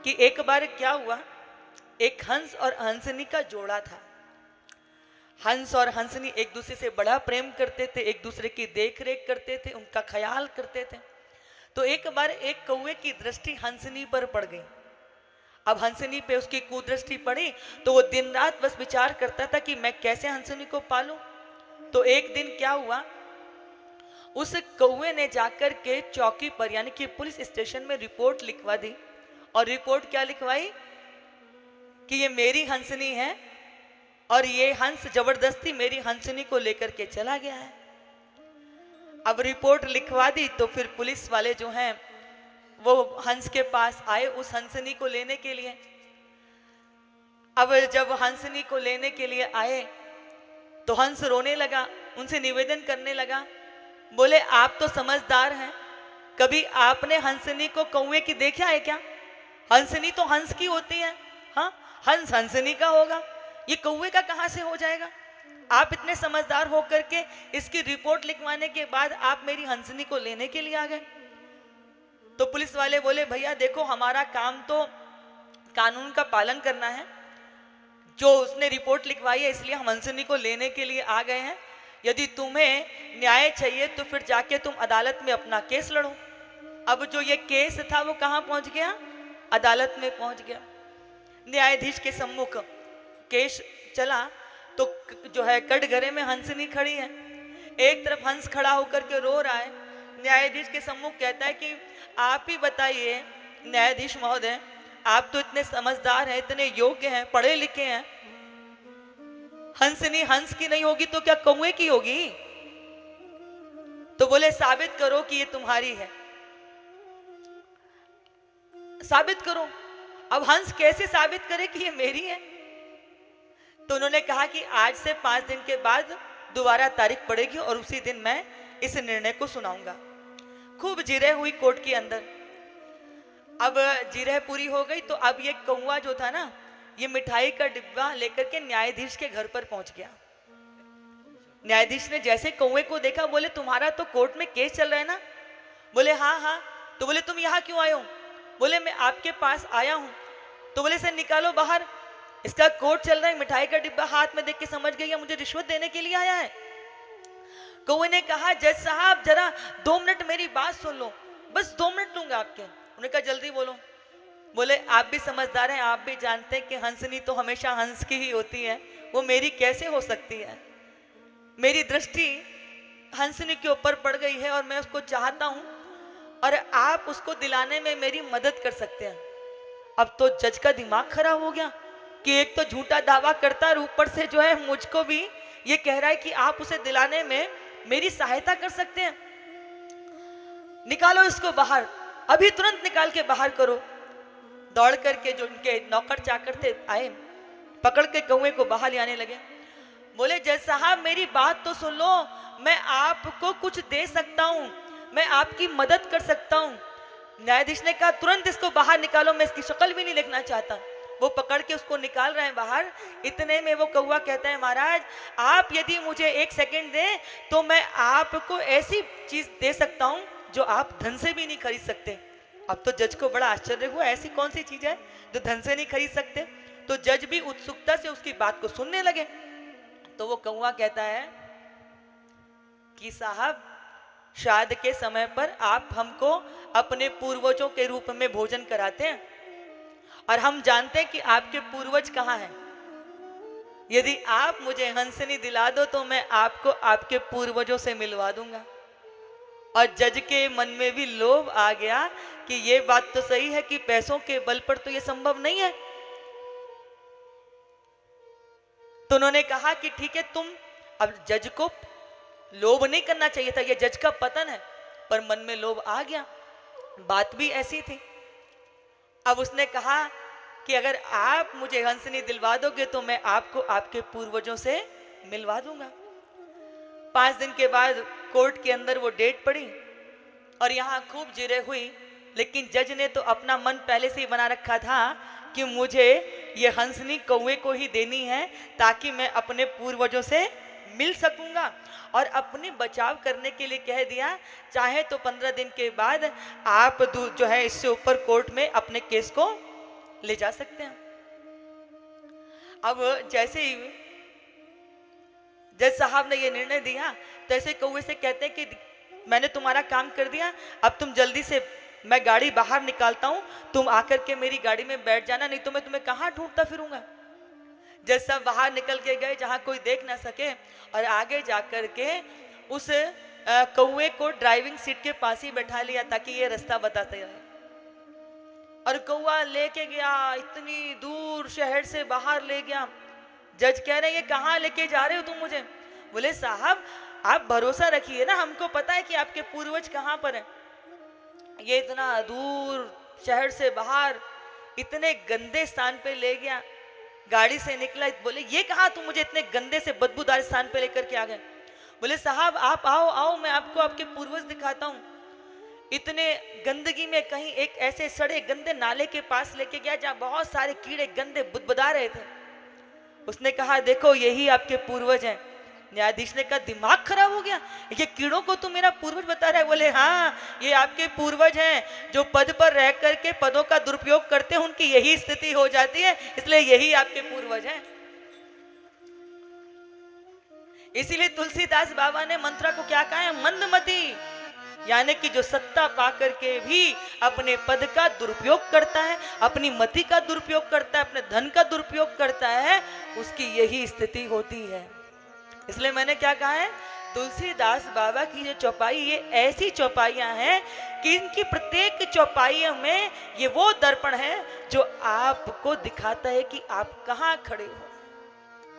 कि एक बार क्या हुआ, एक हंस और हंसनी का जोड़ा था। हंस और हंसनी एक दूसरे से बड़ा प्रेम करते थे, एक दूसरे की देख रेख करते थे, उनका ख्याल करते थे। तो एक बार एक कौवे की दृष्टि हंसनी पर पड़ गई। अब हंसनी पे उसकी कुदृष्टि पड़ी तो वो दिन रात बस विचार करता था कि मैं कैसे हंसनी को पालूं। तो एक दिन क्या हुआ, उस कौवे ने जाकर के चौकी पर यानी कि पुलिस स्टेशन में रिपोर्ट लिखवा दी। और रिपोर्ट क्या लिखवाई कि ये मेरी हंसनी है और ये हंस जबरदस्ती मेरी हंसनी को लेकर के चला गया है। अब रिपोर्ट लिखवा दी तो फिर पुलिस वाले जो हैं वो हंस के पास आए उस हंसनी को लेने के लिए। अब जब हंसनी को लेने के लिए आए तो हंस रोने लगा, उनसे निवेदन करने लगा, बोले आप तो समझदार हैं, कभी आपने हंसनी को कौवे की देखा है क्या? हंसनी तो हंस की होती है, हाँ हंस हंसनी का होगा, ये कौवे का कहां से हो जाएगा? आप इतने समझदार होकर के इसकी रिपोर्ट लिखवाने के बाद आप मेरी हंसनी को लेने के लिए आ गए। तो पुलिस वाले बोले भैया देखो हमारा काम तो कानून का पालन करना है, जो उसने रिपोर्ट लिखवाई है इसलिए हम हंसनी को लेने के लिए आ गए हैं। यदि तुम्हें न्याय चाहिए तो फिर जाके तुम अदालत में अपना केस लड़ो। अब जो ये केस था वो कहाँ पहुंच गया? अदालत में पहुंच गया। न्यायाधीश के सम्मुख केस चला तो जो है कटघरे में हंसनी खड़ी है, एक तरफ हंस खड़ा होकर के रो रहा है। न्यायाधीश के सम्मुख कहता है कि आप ही बताइए न्यायाधीश महोदय, आप तो इतने समझदार हैं, इतने योग्य हैं, पढ़े लिखे हैं, हंसनी हंस की नहीं होगी तो क्या कौवे की होगी? तो बोले साबित करो कि ये तुम्हारी है, साबित करो। अब हंस कैसे साबित करे कि ये मेरी है? तो उन्होंने कहा कि आज से 5 दिन के बाद दोबारा तारीख पड़ेगी और उसी दिन मैं इस निर्णय को सुनाऊंगा। खूब जिरह हुई कोर्ट के अंदर। अब जिरह पूरी हो गई तो अब ये कौवा जो था ना, ये मिठाई का डिब्बा लेकर के न्यायाधीश के घर पर पहुंच गया। न्यायाधीश ने जैसे कौवे को देखा बोले तुम्हारा तो कोर्ट में केस चल रहा है ना? बोले हाँ हाँ। तो बोले तुम यहाँ क्यों आए हो? बोले मैं आपके पास आया हूँ। तो बोले सर निकालो बाहर, इसका कोर्ट चल रहा है, मिठाई का डिब्बा हाथ में देख के समझ गई मुझे रिश्वत देने के लिए आया है। कौवे ने कहा जज साहब जरा 2 मिनट मेरी बात सुन लो, बस 2 मिनट लूंगा आपके। उन्होंने कहा जल्दी बोलो। बोले आप भी समझदार हैं, आप भी जानते हैं कि हंसनी तो हमेशा हंस की ही होती है, वो मेरी कैसे हो सकती है? मेरी दृष्टि हंसनी के ऊपर पड़ गई है और मैं उसको चाहता हूं और आप उसको दिलाने में मेरी मदद कर सकते हैं। अब तो जज का दिमाग खराब हो गया कि एक तो झूठा दावा करता है, ऊपर से जो है मुझको भी ये कह रहा है कि आप उसे दिलाने में मेरी सहायता कर सकते हैं। निकालो इसको बाहर, अभी तुरंत निकाल के बाहर करो। दौड़ करके जो उनके नौकर चाकर थे आए, पकड़ के कौवे को बाहर ले आने लगे। बोले जज साहब मेरी बात तो सुन लो, मैं आपको कुछ दे सकता हूं, मैं आपकी मदद कर सकता हूं। न्यायाधीश ने कहा तुरंत इसको बाहर निकालो, मैं इसकी शक्ल भी नहीं देखना चाहता। वो पकड़ के उसको निकाल रहे हैं बाहर। इतने में वो कौवा कहता है महाराज आप यदि मुझे 1 सेकंड दें तो मैं आपको ऐसी चीज दे सकता हूं जो आप धन से भी नहीं खरीद सकते। अब तो जज को बड़ा आश्चर्य हुआ, ऐसी कौन सी चीज है जो धन से नहीं खरीद सकते? तो जज भी उत्सुकता से उसकी बात को सुनने लगे। तो वो कौवा कहता है कि साहब श्राद्ध के समय पर आप हमको अपने पूर्वजों के रूप में भोजन कराते हैं और हम जानते हैं कि आपके पूर्वज कहाँ हैं। यदि आप मुझे हंसनी दिला दो तो मैं आपको आपके पूर्वजों से मिलवा दूंगा। और जज के मन में भी लोभ आ गया कि ये बात तो सही है कि पैसों के बल पर तो ये संभव नहीं है। तो उन्होंने कहा कि ठीक है तुम, अब जज को लोभ नहीं करना चाहिए था, ये जज का पतन है, पर मन में लोभ आ गया, बात भी ऐसी थी। अब उसने कहा कि अगर आप मुझे हंसनी दिलवा दोगे तो मैं आपको आपके पूर्वजों से मिलवा दूंगा। 5 दिन के बाद कोर्ट के अंदर वो डेट पड़ी और यहाँ खूब जिरह हुई, लेकिन जज ने तो अपना मन पहले से ही बना रखा था कि मुझे ये हंसनी कौवे को ही देनी है ताकि मैं अपने पूर्वजों से मिल सकूंगा। और अपने बचाव करने के लिए कह दिया चाहे तो 15 दिन के बाद आप जो है इससे ऊपर कोर्ट में अपने केस को ले जा सकते हैं। अब जैसे ही जज साहब ने ये निर्णय दिया तो ऐसे कौवे से कहते हैं कि मैंने तुम्हारा काम कर दिया, अब तुम जल्दी से, मैं गाड़ी बाहर निकालता हूं, तुम आकर के मेरी गाड़ी में बैठ जाना, नहीं तो मैं तुम्हें कहां ढूंढता फिरूंगा। जज साहब बाहर निकल के गए जहां कोई देख ना सके, और आगे जाकर के उस कौवे को ड्राइविंग सीट के पास ही बैठा लिया ताकि ये रास्ता बताते रहे। और कौवा लेके गया, इतनी दूर शहर से बाहर ले गया। जज कह रहे ये कहाँ लेके जा रहे हो तुम मुझे? बोले साहब आप भरोसा रखिए ना, हमको पता है कि आपके पूर्वज कहाँ पर हैं। ये इतना दूर शहर से बाहर इतने गंदे स्थान पे ले गया, गाड़ी से निकला, बोले ये कहाँ तुम मुझे इतने गंदे से बदबूदार स्थान पे लेकर के आ गए। बोले साहब आप आओ आओ, मैं आपको आपके पूर्वज दिखाता हूँ। इतने गंदगी में कहीं एक ऐसे सड़े गंदे नाले के पास लेके गया जहाँ बहुत सारे कीड़े गंदे बुदबुदा रहे थे। उसने कहा देखो यही आपके पूर्वज हैं। न्यायाधीश ने कहा दिमाग खराब हो गया, ये कीड़ों को तुम मेरा पूर्वज बता रहे? बोले हाँ ये आपके पूर्वज हैं, जो पद पर रह करके पदों का दुरुपयोग करते हैं उनकी यही स्थिति हो जाती है, इसलिए यही आपके पूर्वज हैं। इसीलिए तुलसीदास बाबा ने मंत्रा को क्या कहा है? मंदमती, यानी कि जो सत्ता पाकर के भी अपने पद का दुरुपयोग करता है, अपनी मति का दुरुपयोग करता है, अपने धन का दुरुपयोग करता है, उसकी यही स्थिति होती है। इसलिए मैंने क्या कहा है, तुलसीदास बाबा की जो चौपाई, ये ऐसी चौपाइयां हैं कि इनकी प्रत्येक चौपाइयों में ये वो दर्पण है जो आपको दिखाता है कि आप कहाँ खड़े हो।